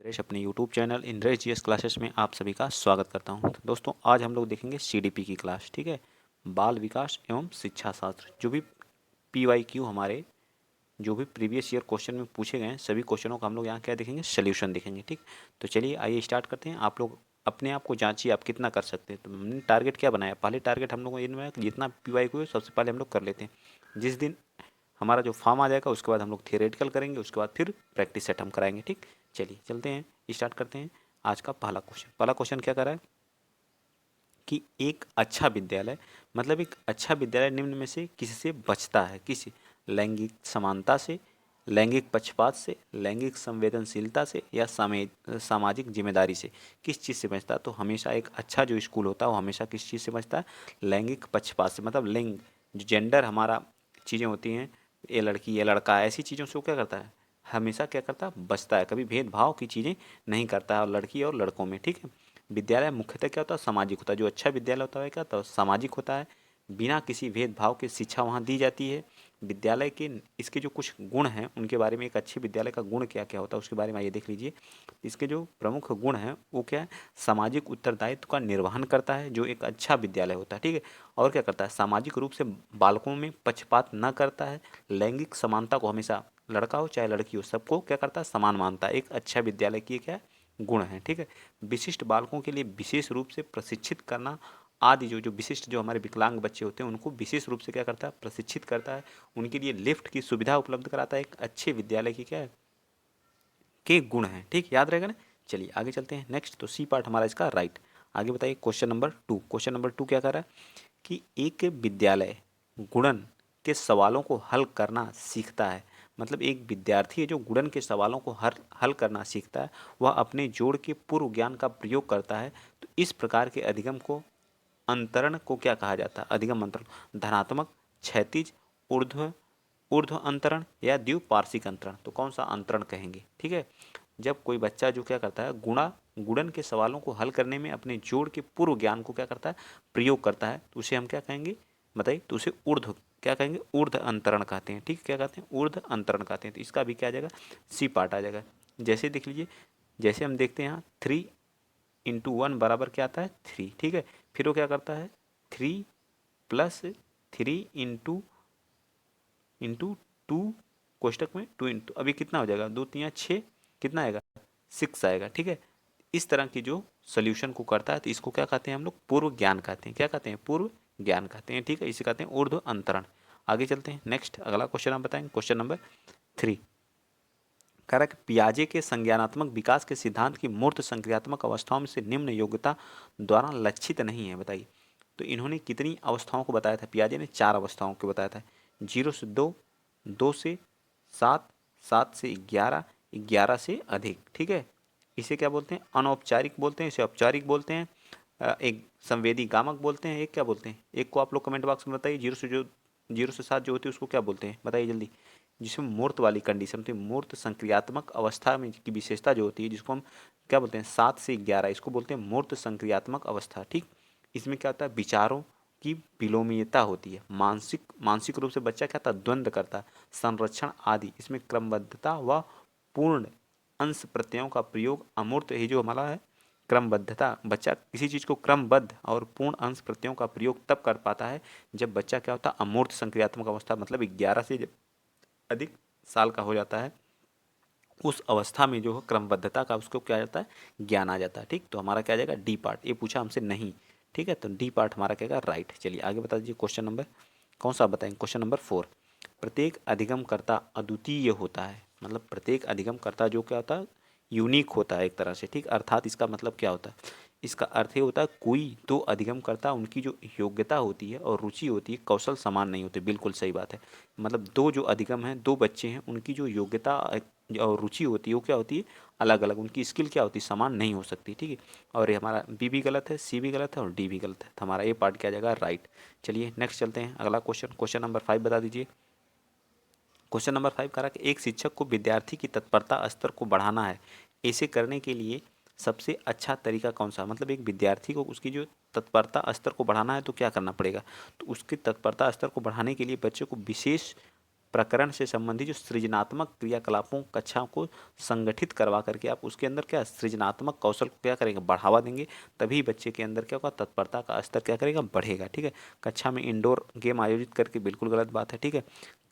इंद्रेश अपने YouTube channel Indresh GS classes में आप सभी का स्वागत करता हूं। तो दोस्तों आज हम लोग देखेंगे सीडीपी की क्लास। ठीक है, बाल विकास एवं शिक्षा शास्त्र। जो भी पीवाईक्यू हमारे जो भी प्रीवियस ईयर क्वेश्चन में पूछे गए हैं सभी क्वेश्चनों का हम लोग यहाँ क्या देखेंगे, सोल्यूशन देखेंगे। ठीक, तो चलिए आइए स्टार्ट करते हैं। आप लोग अपने आप को जांचिए आप कितना कर सकते हैं। तो हमने टारगेट क्या बनाया, पहले टारगेट हम लोग इनमें जितना पीवाईक्यू है सबसे पहले हम लोग कर लेते हैं। जिस दिन हमारा जो फॉर्म आ जाएगा उसके बाद हम लोग थियोरेटिकल करेंगे, उसके बाद फिर प्रैक्टिस सेट हम कराएंगे। ठीक, चलिए चलते हैं, स्टार्ट करते हैं। आज का पहला क्वेश्चन क्या कर रहा है कि एक अच्छा विद्यालय मतलब एक अच्छा विद्यालय निम्न में से किससे बचता है? किस? लैंगिक समानता से, लैंगिक पक्षपात से, लैंगिक संवेदनशीलता से या सामाजिक जिम्मेदारी से? किस चीज़ से बचता है? तो हमेशा एक अच्छा जो स्कूल होता है वो हमेशा किस चीज़ से बचता है? लैंगिक पक्षपात से, मतलब लिंग जो जेंडर हमारा चीज़ें होती हैं, ये लड़की ये लड़का, ऐसी चीज़ों से वो क्या करता है, हमेशा क्या करता है, बचता है। कभी भेदभाव की चीज़ें नहीं करता है और लड़की और लड़कों में। ठीक है, विद्यालय मुख्यतः क्या होता है, सामाजिक होता है। जो अच्छा विद्यालय होता है क्या होता है, सामाजिक होता है। बिना किसी भेदभाव के शिक्षा वहाँ दी जाती है। विद्यालय के इसके जो कुछ गुण हैं उनके बारे में, एक अच्छे विद्यालय का गुण क्या क्या होता है उसके बारे में आइए देख लीजिए। इसके जो प्रमुख गुण हैं वो क्या है, सामाजिक उत्तरदायित्व का निर्वहन करता है जो एक अच्छा विद्यालय होता है। ठीक है, और क्या करता है, सामाजिक रूप से बालकों में पक्षपात न करता है। लैंगिक समानता को हमेशा, लड़का हो चाहे लड़की हो, सबको क्या करता है, समान मानता है। एक अच्छा विद्यालय की क्या है, गुण है। ठीक है, विशिष्ट बालकों के लिए विशेष रूप से प्रशिक्षित करना आदि, जो जो विशिष्ट जो हमारे विकलांग बच्चे होते हैं उनको विशेष रूप से क्या करता है, प्रशिक्षित करता है। उनके लिए लिफ्ट की सुविधा उपलब्ध कराता है। एक अच्छे विद्यालय की क्या है, के गुण हैं। ठीक, याद रहेगा ना। चलिए आगे चलते हैं नेक्स्ट। तो सी पार्ट हमारा इसका राइट। आगे बताइए क्वेश्चन नंबर टू क्या कर रहा है कि एक विद्यालय गुणन के सवालों को हल करना सीखता है। मतलब एक विद्यार्थी है जो गुणन के सवालों को हल करना सीखता है, वह अपने जोड़ के पूर्व ज्ञान का प्रयोग करता है। तो इस प्रकार के अधिगम को, अंतरण को क्या कहा जाता है, अधिगम अंतरण। धनात्मक, क्षैतिज, ऊर्ध्व ऊर्ध्व अंतरण या द्विपार्श्विक अंतरण। तो कौन सा अंतरण कहेंगे? ठीक है, जब कोई बच्चा जो क्या करता है, गुणन के सवालों को हल करने में अपने जोड़ के पूर्व ज्ञान को क्या करता है, प्रयोग करता है, तो उसे हम क्या कहेंगे बताइए? तो उसे ऊर्ध्व क्या कहेंगे, ऊर्ध्व अंतरण कहते हैं। ठीक, क्या कहते हैं, ऊर्ध्व अंतरण कहते हैं। तो इसका भी क्या आ जाएगा, सी पार्ट आ जाएगा। जैसे देख लीजिए, जैसे हम देखते हैं यहाँ 3 × 1 बराबर क्या आता है, 3। ठीक है, फिर वो क्या करता है, 3 + 3 × 2 कोष्टक में 2 इंटू, अभी कितना हो जाएगा, 2 × 3 = 6, कितना आएगा, 6 आएगा। ठीक है, इस तरह की जो सोल्यूशन को करता है तो इसको क्या कहते हैं हम लोग, पूर्व ज्ञान कहते हैं। क्या कहते हैं, पूर्व ज्ञान कहते हैं। ठीक है, इसे कहते हैं ऊर्ध्व अंतरण। आगे चलते हैं नेक्स्ट, अगला क्वेश्चन आप बताएंगे। क्वेश्चन नंबर 3 कारक पियाजे के संज्ञानात्मक विकास के सिद्धांत की मूर्त संक्रियात्मक अवस्थाओं में से निम्न योग्यता द्वारा लक्षित नहीं है, बताइए। तो इन्होंने कितनी अवस्थाओं को बताया था, पियाजे ने 4 अवस्थाओं को बताया था। 0 से 2, 2 से 7, 7 से 11, 11 से अधिक। ठीक है, इसे क्या बोलते हैं, अनौपचारिक बोलते हैं, इसे औपचारिक बोलते हैं। एक संवेदी गामक बोलते हैं, एक क्या बोलते हैं, एक को आप लोग कमेंट बॉक्स में बताइए। 0 से 7 जो होती है उसको क्या बोलते हैं, बताइए जल्दी। जिसमें मूर्त वाली कंडीशन होती है, मूर्त संक्रियात्मक अवस्था में की विशेषता जो होती है, जिसको हम क्या बोलते हैं, 7 से 11, इसको बोलते हैं मूर्त संक्रियात्मक अवस्था। ठीक, इसमें क्या होता है, विचारों की विलोमीयता होती है। मानसिक रूप से बच्चा क्या था, द्वंद्व करता है, संरक्षण आदि। इसमें क्रमबद्धता व पूर्ण अंश प्रत्ययों का प्रयोग, अमूर्त ही जो हमारा है क्रमबद्धता, बच्चा किसी चीज़ को क्रमबद्ध और पूर्ण अंश प्रत्ययों का प्रयोग तब कर पाता है जब बच्चा क्या होता है, अमूर्त संक्रियात्मक अवस्था, मतलब 11 से जब अधिक साल का हो जाता है, उस अवस्था में जो है क्रमबद्धता का उसको क्या जाता है, ज्ञान आ जाता है। ठीक, तो हमारा क्या आ जाएगा, डी पार्ट। ये पूछा हमसे नहीं। ठीक है, तो डी पार्ट हमारा क्या राइट। चलिए आगे बता दीजिए, क्वेश्चन नंबर कौन सा बताएंगे, क्वेश्चन नंबर 4। प्रत्येक अधिगमकर्ता अद्वितीय होता है। मतलब प्रत्येक अधिगमकर्ता जो क्या होता है, यूनिक होता है एक तरह से। ठीक, अर्थात इसका मतलब क्या होता है, इसका अर्थ ये होता है कोई दो अधिगमकर्ता, उनकी जो योग्यता होती है और रुचि होती है, कौशल समान नहीं होते। बिल्कुल सही बात है। मतलब दो जो अधिगम हैं, दो बच्चे हैं, उनकी जो योग्यता और रुचि होती है वो क्या होती है, अलग अलग। उनकी स्किल क्या होती है, समान नहीं हो सकती। ठीक है, और ये हमारा बी भी गलत है, सी भी गलत है और डी भी गलत है। तो हमारा ये पार्ट क्या आ जाएगा, राइट। चलिए नेक्स्ट चलते हैं, अगला क्वेश्चन, क्वेश्चन नंबर 5 बता दीजिए। क्वेश्चन नंबर 5 कह रहा है कि एक शिक्षक को विद्यार्थी की तत्परता स्तर को बढ़ाना है। ऐसे करने के लिए सबसे अच्छा तरीका कौन सा? मतलब एक विद्यार्थी को उसकी जो तत्परता स्तर को बढ़ाना है तो क्या करना पड़ेगा? तो उसकी तत्परता स्तर को बढ़ाने के लिए बच्चे को विशेष प्रकरण से संबंधित जो सृजनात्मक क्रियाकलापों कक्षा को संगठित करवा करके आप उसके अंदर क्या सृजनात्मक कौशल को क्या करेंगे, बढ़ावा देंगे, तभी बच्चे के अंदर क्या होगा, तत्परता का स्तर क्या करेगा, बढ़ेगा। ठीक है, कक्षा में इंडोर गेम आयोजित करके बिल्कुल गलत बात है। ठीक है,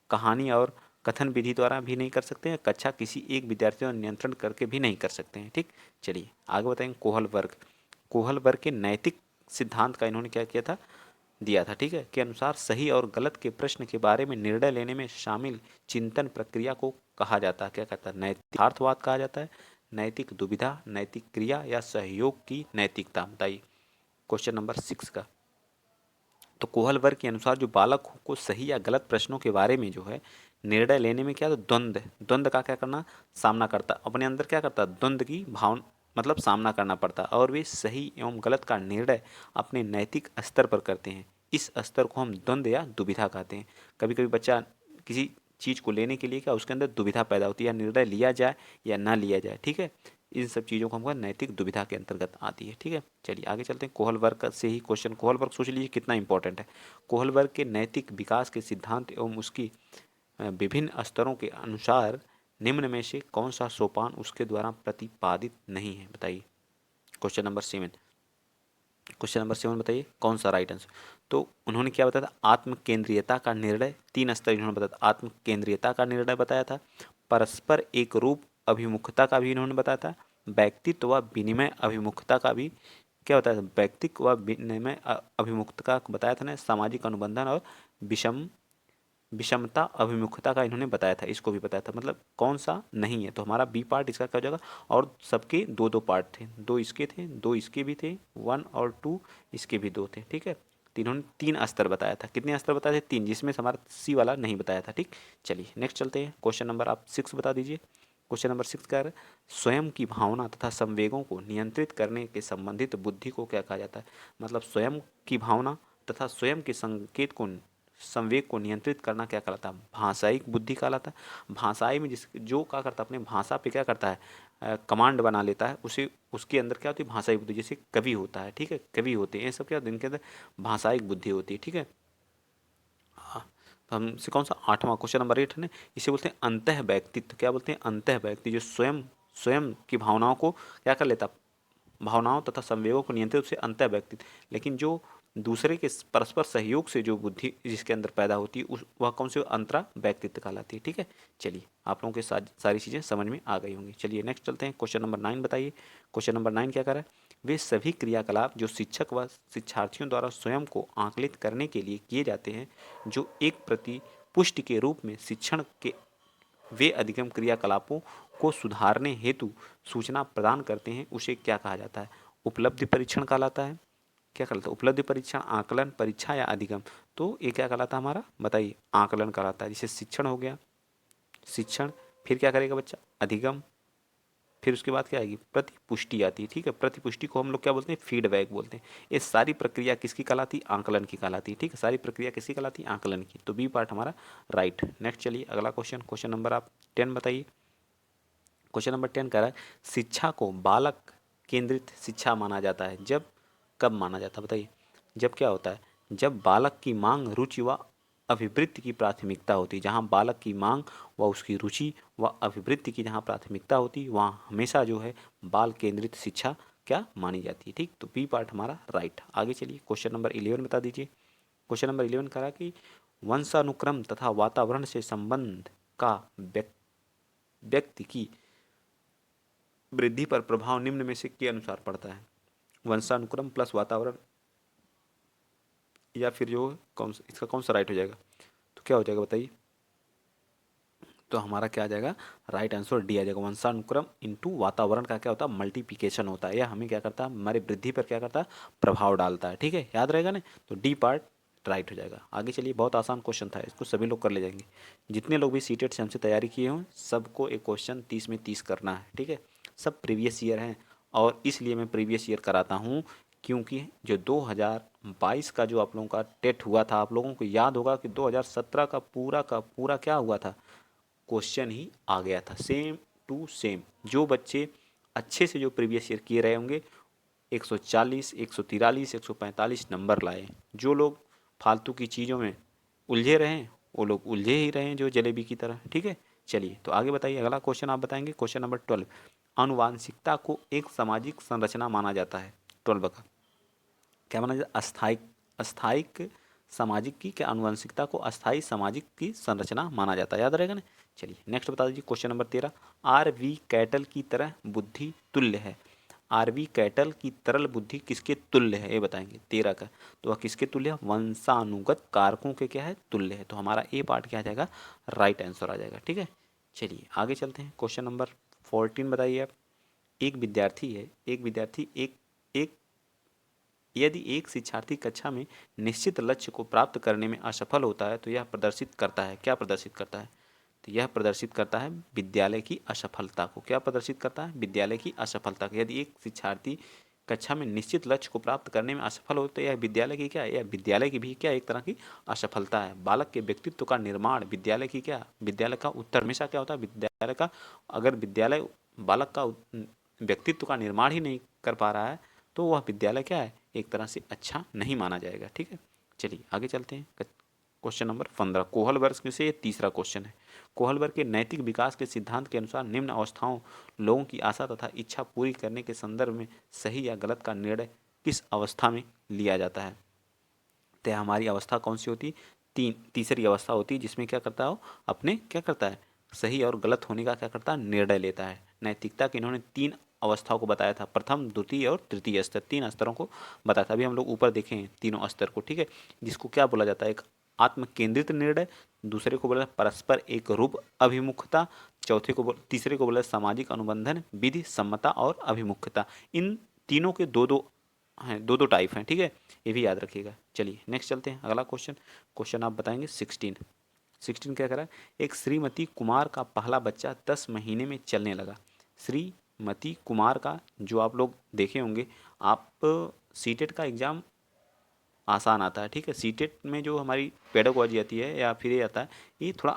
कहानी और कथन विधि द्वारा भी नहीं कर सकते हैं, कक्षा किसी एक विद्यार्थी पर नियंत्रण करके भी नहीं कर सकते हैं। ठीक, चलिए आगे बताएंगे कोहल वर्ग। कोहल वर्ग के नैतिक सिद्धांत का इन्होंने क्या किया था, दिया था। ठीक है, के अनुसार सही और गलत के प्रश्न के बारे में निर्णय लेने में शामिल चिंतन प्रक्रिया को कहा जाता है, क्या कहता है, नैतिक यथार्थवाद कहा जाता है, नैतिक दुविधा, नैतिक क्रिया या सहयोग की नैतिकता। बताइए क्वेश्चन नंबर 6 का। तो कोहल वर्ग के अनुसार जो बालक को सही या गलत प्रश्नों के बारे में जो है निर्णय लेने में क्या, तो द्वंद्व का क्या करना, सामना करता, अपने अंदर क्या करता, द्वंद्व की भावना मतलब सामना करना पड़ता, और वे सही एवं गलत का निर्णय अपने नैतिक स्तर पर करते हैं। इस स्तर को हम द्वंद्व या दुविधा कहते हैं। कभी कभी बच्चा किसी चीज़ को लेने के लिए क्या उसके अंदर दुविधा पैदा होती है, या निर्णय लिया जाए या ना लिया जाए। ठीक है, इन सब चीज़ों को हमको नैतिक दुविधा के अंतर्गत आती है। ठीक है, चलिए आगे चलते हैं। कोहल वर्ग से ही क्वेश्चन, कोहल वर्ग सोच लीजिए कितना इंपॉर्टेंट है। कोहल वर्ग के नैतिक विकास के सिद्धांत एवं उसकी विभिन्न स्तरों के अनुसार निम्न में से कौन सा सोपान उसके द्वारा प्रतिपादित नहीं है। बताइए क्वेश्चन नंबर 7। क्वेश्चन नंबर 7 बताइए कौन सा राइट आंसर। तो उन्होंने क्या बताया था, आत्म केंद्रीयता का निर्णय, 3 स्तर इन्होंने बताया था। आत्म केंद्रीयता का निर्णय बताया था, परस्पर एक रूप अभिमुखता का भी इन्होंने बताया था, व्यक्तित्व व विनिमय अभिमुखता का भी क्या बताया था, व्यक्तित्व व विनिमय अभिमुखता का बताया था ना, सामाजिक अनुबंधन और विषमता अभिमुखता का इन्होंने बताया था, इसको भी बताया था। मतलब कौन सा नहीं है, तो हमारा बी पार्ट इसका क्या हो जाएगा। और सबके दो दो पार्ट थे, 2 इसके थे, 2 इसके भी थे, 1 और 2 इसके भी 2 थे। ठीक है, तीनों ने 3 स्तर बताया था। कितने स्तर बताए थे, 3, जिसमें से हमारा सी वाला नहीं बताया था। ठीक, चलिए नेक्स्ट चलते हैं। क्वेश्चन नंबर आप 6 बता दीजिए। क्वेश्चन नंबर 6 क्या है, स्वयं की भावना तथा संवेगों को नियंत्रित करने के संबंधित बुद्धि को क्या कहा जाता है। मतलब स्वयं की भावना तथा स्वयं के संकेत को, संवेग को नियंत्रित करना क्या कहलाता है, भाषाई बुद्धि कहलाता है। भाषाई में जिस जो क्या करता है, अपने भाषा पे क्या करता है, कमांड बना लेता है, उसे उसके अंदर क्या होती है, भाषाई बुद्धि। जैसे कवि होता है, ठीक है, कवि होते हैं, ये सब क्या होता है, इनके अंदर भाषाई बुद्धि होती है। ठीक है, हाँ, तो हमसे कौन सा 8वां क्वेश्चन नंबर 8 है, इसे बोलते हैं अंतः व्यक्तित्व। क्या बोलते हैं, अंतः व्यक्ति, जो स्वयं स्वयं की भावनाओं को क्या कर लेता, भावनाओं तथा संवेगों को नियंत्रित से अंतः व्यक्तित्व। लेकिन जो दूसरे के परस्पर सहयोग से जो बुद्धि जिसके अंदर पैदा होती है उस वह कौन से अंतरा व्यक्तित्व कहलाती है। ठीक है, चलिए आप लोगों के सारी चीज़ें समझ में आ गई होंगी। चलिए नेक्स्ट चलते हैं। क्वेश्चन नंबर 9 बताइए। क्वेश्चन नंबर 9 क्या कर रहा है, वे सभी क्रियाकलाप जो शिक्षक व शिक्षार्थियों द्वारा स्वयं को आकलित करने के लिए किए जाते हैं, जो एक प्रति पुष्टि के रूप में शिक्षण के वे अधिगम क्रियाकलापों को सुधारने हेतु सूचना प्रदान करते हैं, उसे क्या कहा जाता है, उपलब्धि परीक्षण कहलाता है। क्या कहलाता है, उपलब्धि परीक्षण, आकलन परीक्षा या अधिगम। तो ये क्या कहलाता है हमारा, बताइए, आकलन कहलाता है। जैसे शिक्षण हो गया, शिक्षण, फिर क्या करेगा बच्चा, अधिगम, फिर उसके बाद क्या आएगी, प्रतिपुष्टि आती है। ठीक है, प्रतिपुष्टि को हम लोग क्या बोलते हैं, फीडबैक बोलते हैं। ये सारी प्रक्रिया किसकी कहलाती है, आकलन की कहलाती है। ठीक है, सारी प्रक्रिया किसकी कहलाती है, आकलन की। तो बी पार्ट हमारा राइट। नेक्स्ट चलिए अगला क्वेश्चन, क्वेश्चन नंबर आप 10 बताइए। क्वेश्चन नंबर 10 कह रहा है, शिक्षा को बालक केंद्रित शिक्षा माना जाता है जब, कब माना जाता है बताइए, जब क्या होता है, जब बालक की मांग, रुचि व अभिवृत्ति की प्राथमिकता होती है। जहाँ बालक की मांग व उसकी रुचि व अभिवृत्ति की जहाँ प्राथमिकता होती है, वहाँ हमेशा जो है बाल केंद्रित शिक्षा क्या मानी जाती है। ठीक, तो बी पार्ट हमारा राइट। आगे चलिए क्वेश्चन नंबर 11 बता दीजिए। क्वेश्चन नंबर 11 कह रहा है कि वंशानुक्रम तथा वातावरण से संबंध का व्यक्ति की वृद्धि पर प्रभाव निम्न में से के अनुसार पड़ता है। वंशानुक्रम प्लस वातावरण, या फिर जो इसका कौन सा राइट हो जाएगा, तो क्या हो जाएगा बताइए, तो हमारा क्या आ जाएगा, राइट आंसर डी आ जाएगा। वंशानुक्रम इनटू वातावरण का क्या होता है, मल्टीप्लिकेशन होता है, या हमें क्या करता है, हमारी वृद्धि पर क्या करता है, प्रभाव डालता है। ठीक है, याद रहेगा ना, तो डी पार्ट राइट हो जाएगा। आगे चलिए, बहुत आसान क्वेश्चन था, इसको सभी लोग कर ले जाएंगे। जितने लोग भी सीटेट से हमसे तैयारी किए हों, सबको एक क्वेश्चन 30 में 30 करना है। ठीक है, सब प्रीवियस ईयर हैं, और इसलिए मैं प्रीवियस ईयर कराता हूँ, क्योंकि जो 2022 का जो आप लोगों का टेट हुआ था, आप लोगों को याद होगा कि 2017 का पूरा क्या हुआ था, क्वेश्चन ही आ गया था सेम टू सेम। जो बच्चे अच्छे से जो प्रीवियस ईयर किए रहे होंगे, 140, 143, 145 नंबर लाए। जो लोग फालतू की चीज़ों में उलझे रहे, वो लोग उलझे ही रहे हैं जो जलेबी की तरह। ठीक है, चलिए तो आगे बताइए, अगला क्वेश्चन आप बताएंगे। क्वेश्चन नंबर 12, आनुवांशिकता को एक सामाजिक संरचना माना जाता है। 12 का क्या माना जाता है? अस्थायी, अस्थायिक सामाजिक की, क्या आनुवंशिकता को अस्थायी सामाजिक की संरचना माना जाता है, याद रहेगा ना। चलिए नेक्स्ट बता दीजिए। Question number 13, are we cattle की तरह बुद्धि तुल्य है। आर वी कैटल की तरल बुद्धि किसके तुल्य है, ये बताएंगे 13 का। तो वह किसके तुल्य है? वंशानुगत कारकों के क्या है? तुल्य है। तो हमारा ए पार्ट क्या आ जाएगा? राइट आंसर आ जाएगा। ठीक है, चलिए आगे चलते हैं। क्वेश्चन नंबर 14 बताइए आप। एक विद्यार्थी है, एक विद्यार्थी एक एक यदि एक शिक्षार्थी कक्षा में निश्चित लक्ष्य को प्राप्त करने में असफल होता है तो यह प्रदर्शित करता है, क्या प्रदर्शित करता है? तो यह प्रदर्शित करता है विद्यालय की असफलता को। क्या प्रदर्शित करता है? विद्यालय की असफलता को। यदि एक शिक्षार्थी कक्षा में निश्चित लक्ष्य को प्राप्त करने में असफल हो तो यह विद्यालय की क्या है? यह विद्यालय की भी क्या एक तरह की असफलता है। बालक के व्यक्तित्व का निर्माण विद्यालय की क्या? विद्यालय का उत्तर हमेशा क्या होता है? विद्यालय का। अगर विद्यालय बालक का व्यक्तित्व का निर्माण ही नहीं कर पा रहा है तो वह विद्यालय क्या है? एक तरह से अच्छा नहीं माना जाएगा। ठीक है, चलिए आगे चलते हैं। क्वेश्चन नंबर 15, कोहल वर्ग से ये तीसरा क्वेश्चन है। कोहल वर्ग के नैतिक विकास के सिद्धांत के अनुसार निम्न अवस्थाओं लोगों की आशा तथा इच्छा पूरी करने के संदर्भ में सही या गलत का निर्णय किस अवस्था में लिया जाता है? तो हमारी अवस्था कौन सी होती? तीसरी अवस्था होती है जिसमें क्या करता है वो अपने क्या करता है? सही और गलत होने का क्या करता है? निर्णय लेता है। नैतिकता के इन्होंने 3 अवस्थाओं को बताया था, प्रथम, द्वितीय और तृतीय स्तर, 3 स्तरों को बताया था। अभी हम लोग ऊपर देखें हैं तीनों स्तर को। ठीक है, जिसको क्या बोला जाता है? एक आत्म केंद्रित निर्णय, दूसरे को बोला परस्पर एक रूप अभिमुखता, तीसरे को बोला सामाजिक अनुबंधन, विधि सम्मता और अभिमुखता। इन तीनों के दो दो हैं, दो दो टाइप हैं। ठीक है, ये भी याद रखिएगा। चलिए नेक्स्ट चलते हैं, अगला क्वेश्चन। क्वेश्चन आप बताएंगे 16 क्या करा? एक श्रीमती कुमार का पहला बच्चा 10 महीने में चलने लगा। श्रीमती कुमार का जो आप लोग देखे होंगे, आप सीटेट का एग्ज़ाम आसान आता है। ठीक है, सीटेट में जो हमारी पेडागोजी आती है या फिर ये आता है, ये थोड़ा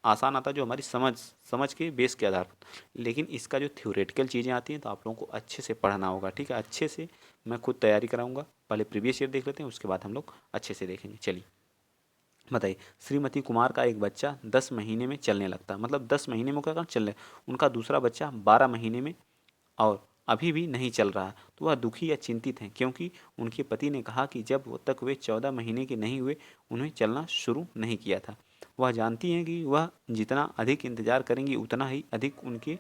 आसान आता है जो हमारी समझ के बेस के आधार पर। लेकिन इसका जो थ्योरेटिकल चीज़ें आती हैं तो आप लोगों को अच्छे से पढ़ना होगा। ठीक है, अच्छे से मैं खुद तैयारी कराऊंगा। पहले प्रीवियस ईयर देख लेते हैं, उसके बाद हम लोग अच्छे से देखेंगे। चलिए बताइए, श्रीमती कुमार का एक बच्चा 10 महीने में चलने लगता है, मतलब 10 महीने में क्या करना? चलने। उनका दूसरा बच्चा 12 महीने में और अभी भी नहीं चल रहा, तो वह दुखी या चिंतित हैं क्योंकि उनके पति ने कहा कि जब तक वे 14 महीने के नहीं हुए उन्हें चलना शुरू नहीं किया था। वह जानती हैं कि वह जितना अधिक इंतजार करेंगी उतना ही अधिक उनके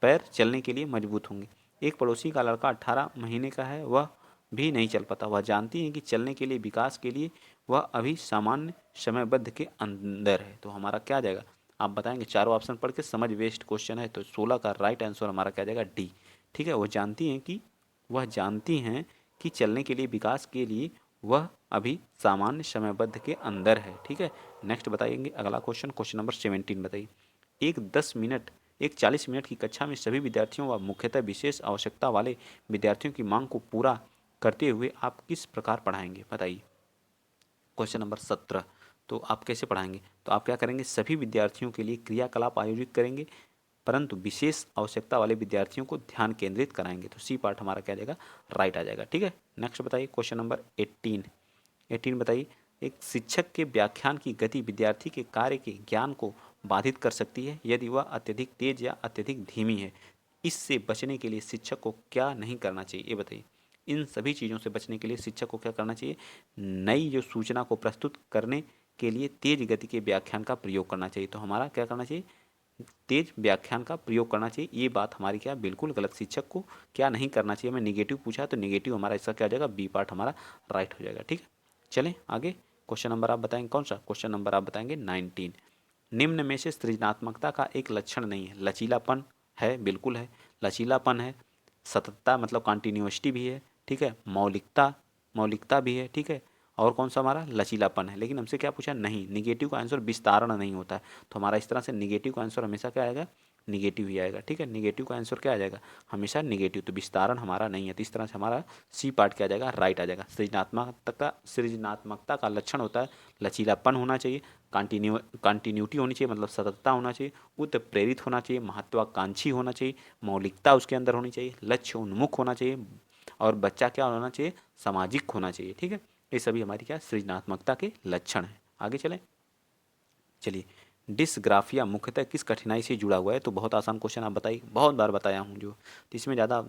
पैर चलने के लिए मजबूत होंगे। एक पड़ोसी का लड़का 18 महीने का है, वह भी नहीं चल पाता। वह जानती हैं कि चलने के लिए, विकास के लिए वह अभी सामान्य समयबद्ध के अंदर है। तो हमारा क्या आ जाएगा? आप बताएंगे, चारों ऑप्शन पढ़ के समझ वेस्ट क्वेश्चन है, तो 16 का राइट आंसर हमारा क्या आ जाएगा? डी। ठीक है, वह जानती हैं कि चलने के लिए, विकास के लिए वह अभी सामान्य समयबद्ध के अंदर है। ठीक है, नेक्स्ट बताएंगे अगला क्वेश्चन। क्वेश्चन नंबर 17 बताइए। एक 40 मिनट की कक्षा में सभी विद्यार्थियों व मुख्यतः विशेष आवश्यकता वाले विद्यार्थियों की मांग को पूरा करते हुए आप किस प्रकार पढ़ाएंगे? बताइए। क्वेश्चन नंबर 17, तो आप कैसे पढ़ाएंगे? तो आप क्या करेंगे? सभी विद्यार्थियों के लिए क्रियाकलाप आयोजित करेंगे परंतु विशेष आवश्यकता वाले विद्यार्थियों को ध्यान केंद्रित कराएंगे। तो सी पार्ट हमारा क्या आ जाएगा? राइट आ जाएगा। ठीक है, नेक्स्ट बताइए। क्वेश्चन नंबर 18 बताइए। एक शिक्षक के व्याख्यान की गति विद्यार्थी के कार्य के ज्ञान को बाधित कर सकती है यदि वह अत्यधिक तेज या अत्यधिक धीमी है। इससे बचने के लिए शिक्षक को क्या नहीं करना चाहिए, ये बताइए। इन सभी चीज़ों से बचने के लिए शिक्षक को क्या करना चाहिए? नई जो सूचना को प्रस्तुत करने के लिए तेज गति के व्याख्यान का प्रयोग करना चाहिए। तो हमारा क्या करना चाहिए? तेज व्याख्यान का प्रयोग करना चाहिए। ये बात हमारी क्या? बिल्कुल गलत। शिक्षक को क्या नहीं करना चाहिए? हमें निगेटिव पूछा है तो निगेटिव हमारा इसका क्या हो जाएगा? बी पार्ट हमारा राइट हो जाएगा। ठीक है, चलें आगे। क्वेश्चन नंबर आप बताएंगे कौन सा? क्वेश्चन नंबर आप बताएंगे 19। निम्न में से सृजनात्मकता का एक लक्षण नहीं है। लचीलापन है, बिल्कुल है, लचीलापन है। सततता मतलब कॉन्टिन्यूसिटी भी है। ठीक है, मौलिकता भी है। ठीक है, और कौन सा? हमारा लचीलापन है। लेकिन हमसे क्या पूछा? नहीं। निगेटिव का आंसर विस्तारण नहीं होता है, तो हमारा इस तरह से निगेटिव का आंसर हमेशा क्या आएगा? निगेटिव ही आएगा। ठीक है, निगेटिव का आंसर क्या आ जाएगा? हमेशा निगेटिव। तो विस्तारण हमारा नहीं है, तो इस तरह से हमारा सी पार्ट क्या आ जाएगा? राइट आ जाएगा। सृजनात्मकता का लक्षण होता है लचीलापन होना चाहिए, कंटिन्यूटी होनी चाहिए मतलब सततता होना चाहिए, उत्प्रेरित होना चाहिए, महत्वाकांक्षी होना चाहिए, मौलिकता उसके अंदर होनी चाहिए, लक्ष्य उन्मुख होना चाहिए, और बच्चा क्या होना चाहिए? सामाजिक होना चाहिए। ठीक है, ये सभी हमारी क्या? सृजनात्मकता के लक्षण हैं। आगे चलें। चलिए, डिस्ग्राफिया मुख्यतः किस कठिनाई से जुड़ा हुआ है? तो बहुत आसान क्वेश्चन, आप बताइए, बहुत बार बताया हूँ जो, तो इसमें ज़्यादा,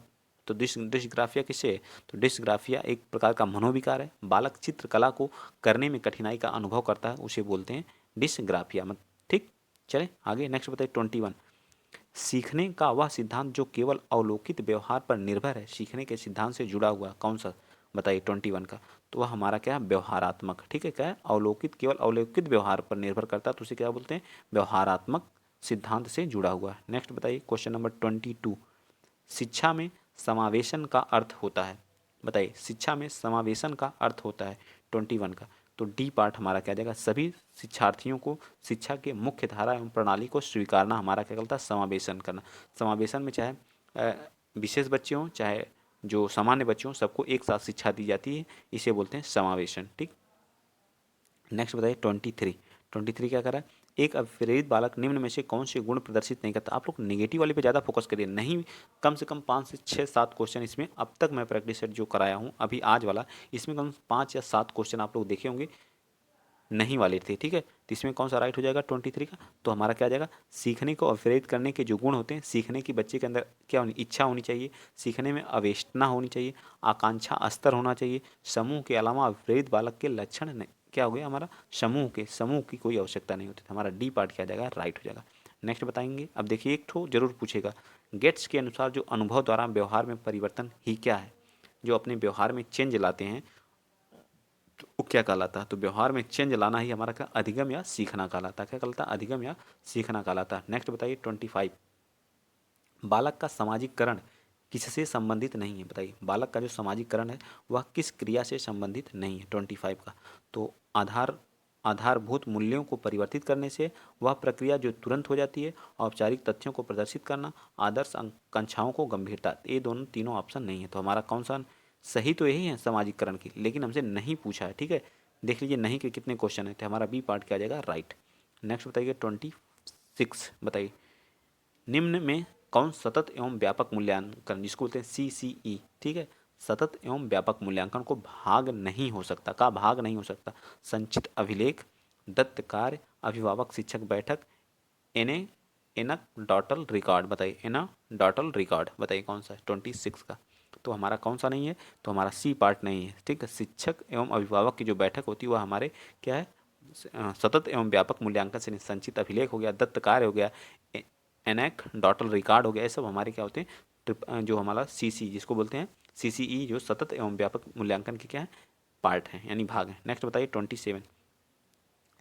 तो डिस्ग्राफिया किससे है? तो डिस्ग्राफिया एक प्रकार का मनोविकार है। बालक चित्रकला को करने में कठिनाई का अनुभव करता है, उसे बोलते हैं डिस्ग्राफिया। मत ठीक, चले आगे, नेक्स्ट बताइए 21। सीखने का वह सिद्धांत जो केवल अवलोकित व्यवहार पर निर्भर है, सीखने के सिद्धांत से जुड़ा हुआ कौन सा? बताइए 21 का। तो वह हमारा क्या है? व्यवहारात्मक। ठीक है, क्या है? अवलोकित, केवल अवलोकित व्यवहार पर निर्भर करता है, तो उसे क्या बोलते हैं? व्यवहारात्मक सिद्धांत से जुड़ा हुआ है। नेक्स्ट बताइए क्वेश्चन नंबर 22। शिक्षा में समावेशन का अर्थ होता है? बताइए, शिक्षा में समावेशन का अर्थ होता है 21 का। तो डी पार्ट हमारा क्या जाएगा? सभी शिक्षार्थियों को शिक्षा के मुख्य धारा एवं प्रणाली को स्वीकारना हमारा क्या कहता है? समावेशन करना। समावेशन में चाहे विशेष बच्चे हों, चाहे जो सामान्य बच्चे हों, सबको एक साथ शिक्षा दी जाती है, इसे बोलते हैं समावेशन। ठीक, नेक्स्ट बताइए 23। 23 क्या कर रहा है? एक अप्रेरित बालक निम्न में से कौन से गुण प्रदर्शित नहीं करता? आप लोग नेगेटिव वाले पे ज़्यादा फोकस करिए, नहीं कम से कम 5 से 6 7 क्वेश्चन इसमें अब तक मैं प्रैक्टिस सेट जो कराया हूँ अभी आज वाला, इसमें कम 5 या 7 क्वेश्चन आप लोग देखे होंगे नहीं वाले थे। ठीक है, तो इसमें कौन सा राइट हो जाएगा 23 का? तो हमारा क्या आ जाएगा? सीखने को अप्रेरित करने के जो गुण होते हैं, सीखने की बच्चे के अंदर क्या होनी? इच्छा होनी चाहिए, सीखने में अवेष्टना होनी चाहिए, आकांक्षा स्तर होना चाहिए, समूह के अलावा अप्रेरित बालक के लक्षण नहीं, क्या हो गया हमारा? समूह की कोई आवश्यकता नहीं होती। हमारा डी पार्ट क्या आ जाएगा? राइट हो जाएगा। नेक्स्ट बताएंगे, अब देखिए एक ठो जरूर पूछेगा, गेट्स के अनुसार जो अनुभव द्वारा व्यवहार में परिवर्तन ही क्या है? जो अपने व्यवहार में चेंज लाते हैं तो वो क्या कहलाता है? तो व्यवहार में चेंज लाना ही हमारा क्या? अधिगम या सीखना कहलाता है। क्या कहलाता है? अधिगम या सीखना कहलाता है। नेक्स्ट बताइए 25। बालक का सामाजिककरण किससे संबंधित नहीं है? बताइए, बालक का जो सामाजिककरण है वह किस क्रिया से संबंधित नहीं है 25 का? तो आधारभूत मूल्यों को परिवर्तित करने से वह प्रक्रिया जो तुरंत हो जाती है, औपचारिक तथ्यों को प्रदर्शित करना, आदर्श आकांक्षाओं को गंभीरता, ये दोनों तीनों ऑप्शन नहीं है। तो हमारा कौन सा सही? तो यही है समाजीकरण की, लेकिन हमसे नहीं पूछा है। ठीक है, देख लीजिए नहीं के कितने क्वेश्चन है, तो हमारा बी पार्ट क्या आ जाएगा? राइट। नेक्स्ट बताइए 26। बताइए, निम्न में कौन सतत एवं व्यापक मूल्यांकन, जिसको बोलते हैं CCE, ठीक है, सतत एवं व्यापक मूल्यांकन को भाग नहीं हो सकता? का भाग नहीं हो सकता? संचित अभिलेख, दत्त कार्य, अभिभावक शिक्षक बैठक, एने एनकडॉटल रिकॉर्ड। बताइए, एनाडॉटल रिकॉर्ड, बताइए कौन सा है 26 का? तो हमारा कौन सा नहीं है? तो हमारा सी पार्ट नहीं है। ठीक है, शिक्षक एवं अभिभावक की जो बैठक होती है वह हमारे क्या है? सतत एवं व्यापक मूल्यांकन से संचित अभिलेख हो गया, दत्त कार्य हो गया, एनेकडॉटल रिकॉर्ड हो गया, ये सब हमारे क्या होते हैं? जो हमारा CC जिसको बोलते हैं CCE, जो सतत एवं व्यापक मूल्यांकन के क्या है? पार्ट है, यानी भाग है। नेक्स्ट बताइए 27।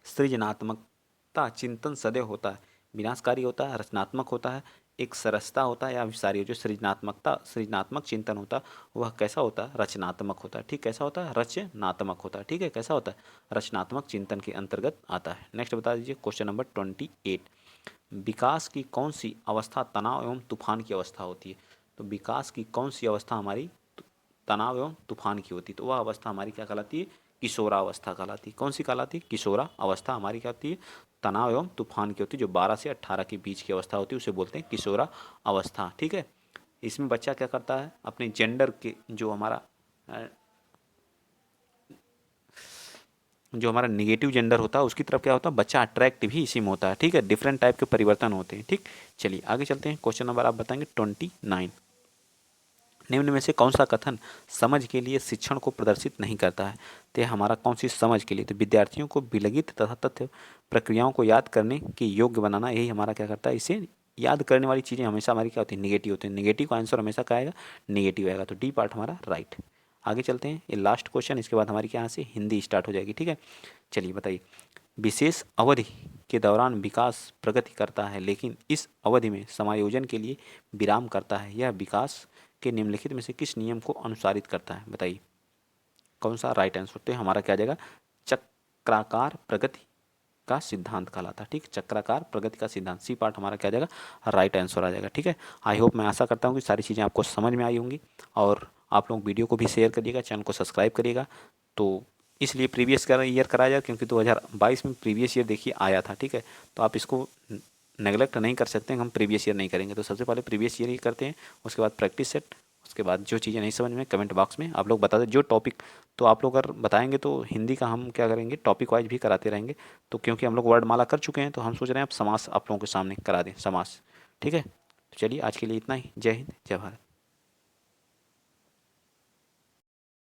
सृजनात्मकता चिंतन सदैव होता है विनाशकारी होता है, रचनात्मक होता है, एक सरसता होता है या विसारी? जो सृजनात्मक चिंतन होता है वह कैसा होता है? रचनात्मक होता है। ठीक, कैसा होता है? रचनात्मक होता है। ठीक है, कैसा होता है? रचनात्मक चिंतन के अंतर्गत आता है। नेक्स्ट बता दीजिए क्वेश्चन नंबर 28। विकास की कौन सी अवस्था तनाव एवं तूफान की अवस्था होती है? तो विकास की कौन सी अवस्था हमारी तनाव एवं तूफान की होती है? तो वह अवस्था हमारी क्या कहलाती है? किशोरावस्था कहलाती है। कौन सी कहलाती है? किशोरा अवस्था हमारी क्या होती है? तनाव एवं तूफान की होती है। जो 12 से 18 के बीच की अवस्था होती है उसे बोलते हैं किशोरा अवस्था। ठीक है, इसमें बच्चा क्या करता है? अपने जेंडर के जो हमारा निगेटिव जेंडर होता है उसकी तरफ क्या होता है? बच्चा अट्रैक्ट भी इसी में होता है। ठीक है, डिफरेंट टाइप के परिवर्तन होते हैं। ठीक, चलिए आगे चलते हैं। क्वेश्चन नंबर आप बताएंगे 29। निम्न में से कौन सा कथन समझ के लिए शिक्षण को प्रदर्शित नहीं करता है? तो हमारा कौन सी समझ के लिए? तो विद्यार्थियों को विलगित तथा तथ्य प्रक्रियाओं को याद करने के योग्य बनाना, यही हमारा क्या करता है? इसे याद करने वाली चीज़ें हमेशा हमारी क्या होती है? निगेटिव होती है। निगेटिव का आंसर हमेशा क्या आएगा? निगेटिव आएगा। तो डी पार्ट हमारा राइट। आगे चलते हैं, ये लास्ट क्वेश्चन, इसके बाद हमारी क्या यहाँ से हिंदी स्टार्ट हो जाएगी। ठीक है, चलिए बताइए, विशेष अवधि के दौरान विकास प्रगति करता है लेकिन इस अवधि में समायोजन के लिए विराम करता है, यह विकास के निम्नलिखित में से किस नियम को अनुसारित करता है? बताइए कौन सा राइट आंसर? तो हमारा क्या आ जाएगा? चक्राकार प्रगति का सिद्धांत कहलाता है। ठीक, चक्राकार प्रगति का सिद्धांत, सी पार्ट हमारा क्या आ जाएगा? राइट आंसर आ जाएगा। ठीक है, आई होप, मैं आशा करता हूँ कि सारी चीज़ें आपको समझ में आई होंगी, और आप लोग वीडियो को भी शेयर करिएगा, चैनल को सब्सक्राइब करिएगा। तो इसलिए प्रीवियस ईयर कराया जाए क्योंकि 2022 में प्रीवियस ईयर देखिए आया था। ठीक है, तो आप इसको नेगलेक्ट नहीं कर सकते हैं, हम प्रीवियस ईयर नहीं करेंगे। तो सबसे पहले प्रीवियस ईयर ही करते हैं, उसके बाद प्रैक्टिस सेट, उसके बाद जो चीज़ें नहीं समझ में कमेंट बॉक्स में आप लोग बता दें। जो टॉपिक तो आप लोग अगर बताएंगे तो हिंदी का हम क्या करेंगे, टॉपिक वाइज भी कराते रहेंगे। तो क्योंकि हम लोग वर्डमाला कर चुके हैं तो हम सोच रहे हैं अब समास आप लोगों के सामने करा दें, समास। ठीक है, तो चलिए आज के लिए इतना ही। जय हिंद, जय भारत।